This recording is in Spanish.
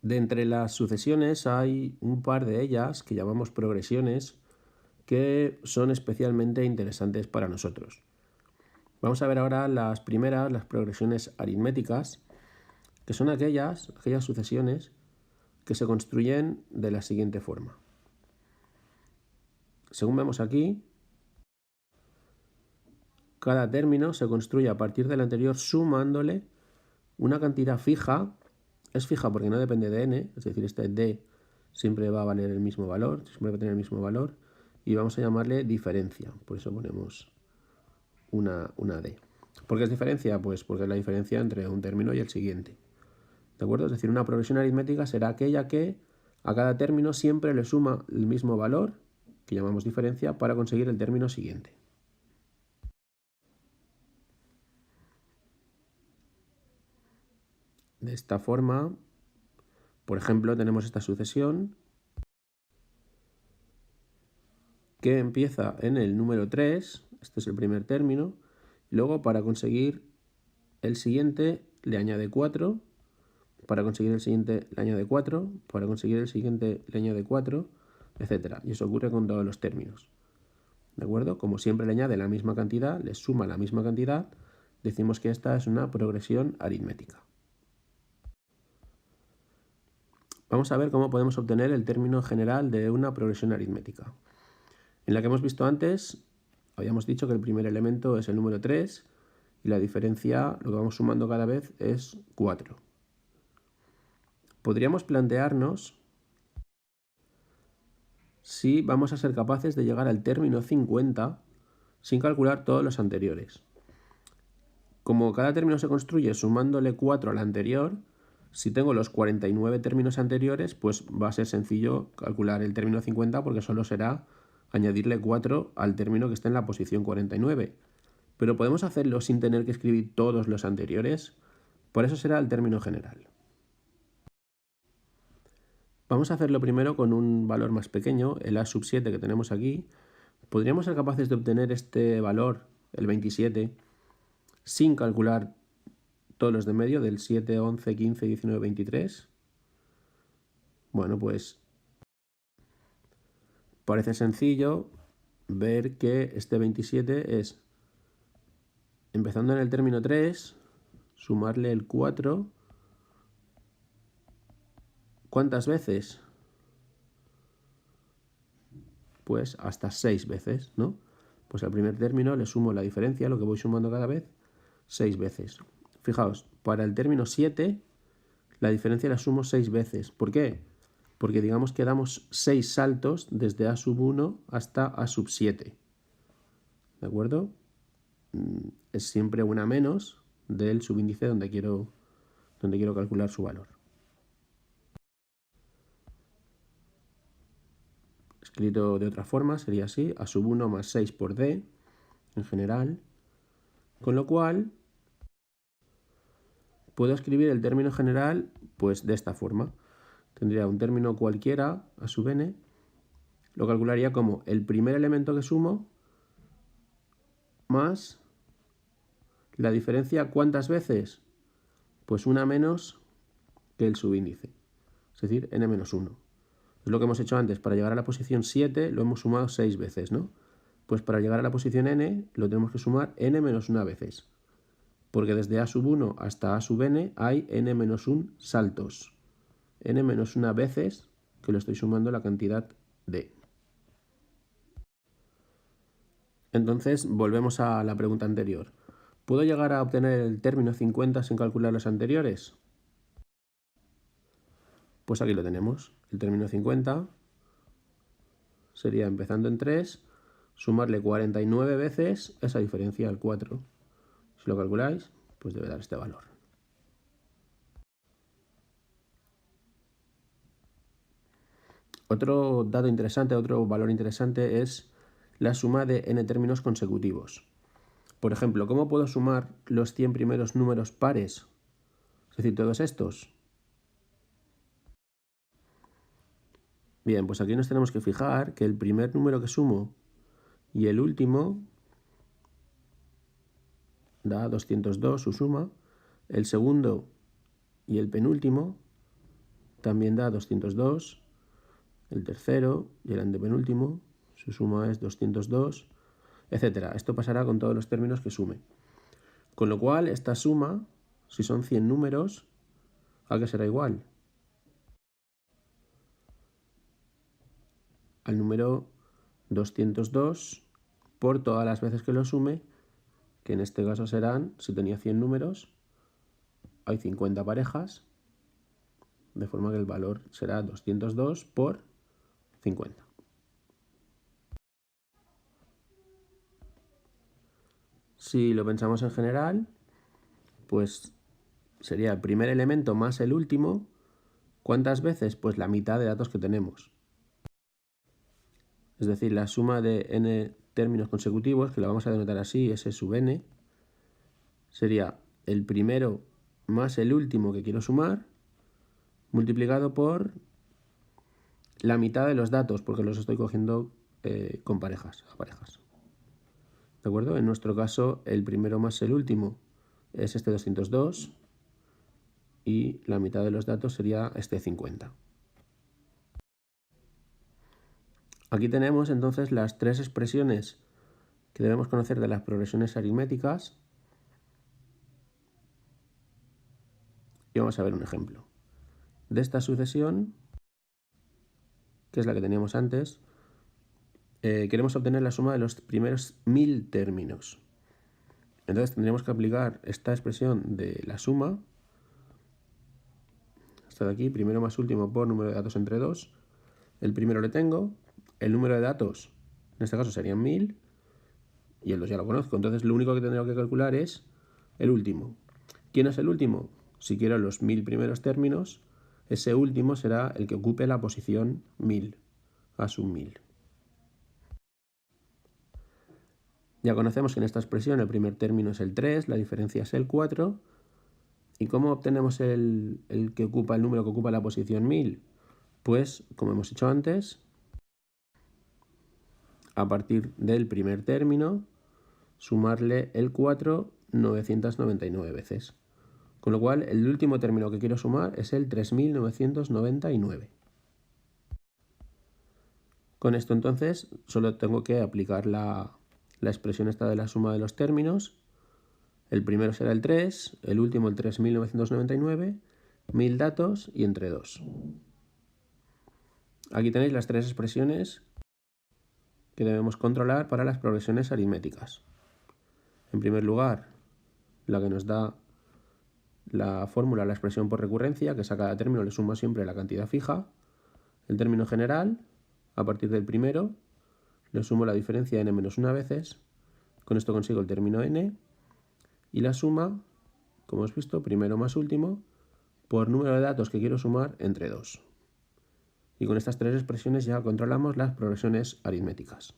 De entre las sucesiones hay un par de ellas que llamamos progresiones que son especialmente interesantes para nosotros. Vamos a ver ahora las primeras, las progresiones aritméticas, que son aquellas sucesiones que se construyen de la siguiente forma. Según vemos aquí, cada término se construye a partir del anterior sumándole una cantidad fija. Es fija porque no depende de n, es decir, este d siempre va a valer el mismo valor, siempre va a tener el mismo valor, y vamos a llamarle diferencia, por eso ponemos una d. ¿Por qué es diferencia? Pues porque es la diferencia entre un término y el siguiente. ¿De acuerdo? Es decir, una progresión aritmética será aquella que a cada término siempre le suma el mismo valor, que llamamos diferencia, para conseguir el término siguiente. De esta forma, por ejemplo, tenemos esta sucesión que empieza en el número 3, este es el primer término, y luego para conseguir el siguiente le añade 4, para conseguir el siguiente le añade 4, para conseguir el siguiente le añade 4, etc. Y eso ocurre con todos los términos. ¿De acuerdo? Como siempre le añade la misma cantidad, le suma la misma cantidad, decimos que esta es una progresión aritmética. Vamos a ver cómo podemos obtener el término general de una progresión aritmética. En la que hemos visto antes, habíamos dicho que el primer elemento es el número 3 y la diferencia, lo que vamos sumando cada vez, es 4. Podríamos plantearnos si vamos a ser capaces de llegar al término 50 sin calcular todos los anteriores. Como cada término se construye sumándole 4 al anterior, si tengo los 49 términos anteriores, pues va a ser sencillo calcular el término 50 porque solo será añadirle 4 al término que está en la posición 49. Pero podemos hacerlo sin tener que escribir todos los anteriores, por eso será el término general. Vamos a hacerlo primero con un valor más pequeño, el a sub 7 que tenemos aquí. Podríamos ser capaces de obtener este valor, el 27, sin calcular todos los de medio, del 7, 11, 15, 19, 23. Bueno, pues parece sencillo ver que este 27 es, empezando en el término 3, sumarle el 4. ¿Cuántas veces? Pues hasta 6 veces, ¿no? Pues al primer término le sumo la diferencia, lo que voy sumando cada vez, 6 veces. Fijaos, para el término 7, la diferencia la sumo 6 veces. ¿Por qué? Porque digamos que damos 6 saltos desde a sub 1 hasta a sub 7. ¿De acuerdo? Es siempre una menos del subíndice donde quiero calcular su valor. Escrito de otra forma sería así, a sub 1 más 6 por d, en general, con lo cual puedo escribir el término general pues de esta forma. Tendría un término cualquiera, a sub n, lo calcularía como el primer elemento que sumo más la diferencia, ¿cuántas veces? Pues una menos que el subíndice, es decir, n-1. Es lo que hemos hecho antes, para llegar a la posición 7 lo hemos sumado 6 veces, ¿no? Pues para llegar a la posición n lo tenemos que sumar n-1 veces, porque desde a sub 1 hasta a sub n hay n-1 saltos, n-1 veces que lo estoy sumando la cantidad d. Entonces volvemos a la pregunta anterior. ¿Puedo llegar a obtener el término 50 sin calcular los anteriores? Pues aquí lo tenemos. El término 50 sería, empezando en 3, sumarle 49 veces esa diferencia al 4. Si lo calculáis, pues debe dar este valor. Otro dato interesante, otro valor interesante es la suma de n términos consecutivos. Por ejemplo, ¿cómo puedo sumar los 100 primeros números pares? Es decir, todos estos. Bien, pues aquí nos tenemos que fijar que el primer número que sumo y el último da 202 su suma, el segundo y el penúltimo también da 202, el tercero y el antepenúltimo, su suma es 202, etc. Esto pasará con todos los términos que sume. Con lo cual, esta suma, si son 100 números, ¿a qué será igual? Al número 202 por todas las veces que lo sume, que en este caso serán, si tenía 100 números, hay 50 parejas, de forma que el valor será 202 por 50. Si lo pensamos en general, pues sería el primer elemento más el último. ¿Cuántas veces? Pues la mitad de datos que tenemos. Es decir, la suma de n términos consecutivos, que la vamos a denotar así, S sub n, sería el primero más el último que quiero sumar, multiplicado por la mitad de los datos, porque los estoy cogiendo con parejas, a parejas. ¿De acuerdo? En nuestro caso, el primero más el último es este 202 y la mitad de los datos sería este 50. Aquí tenemos entonces las tres expresiones que debemos conocer de las progresiones aritméticas. Y vamos a ver un ejemplo. De esta sucesión, que es la que teníamos antes, queremos obtener la suma de los primeros 1000 términos. Entonces tendríamos que aplicar esta expresión de la suma, esta de aquí, primero más último por número de datos entre 2. El primero le tengo, el número de datos, en este caso serían 1000, y el 2 ya lo conozco, entonces lo único que tendría que calcular es el último. ¿Quién es el último? Si quiero los 1000 primeros términos, ese último será el que ocupe la posición 1000, a sub 1000. Ya conocemos que en esta expresión el primer término es el 3, la diferencia es el 4. ¿Y cómo obtenemos el número que ocupa la posición 1000? Pues, como hemos hecho antes, a partir del primer término, sumarle el 4 999 veces. Con lo cual, el último término que quiero sumar es el 3999. Con esto entonces solo tengo que aplicar la expresión esta de la suma de los términos. El primero será el 3, el último el 3999, 1000 datos y entre 2. Aquí tenéis las tres expresiones que debemos controlar para las progresiones aritméticas. En primer lugar, la que nos da la fórmula, la expresión por recurrencia, que es a cada término le suma siempre la cantidad fija. El término general, a partir del primero, le sumo la diferencia n menos 1 veces. Con esto consigo el término n. Y la suma, como hemos visto, primero más último, por número de datos que quiero sumar entre 2. Y con estas tres expresiones ya controlamos las progresiones aritméticas.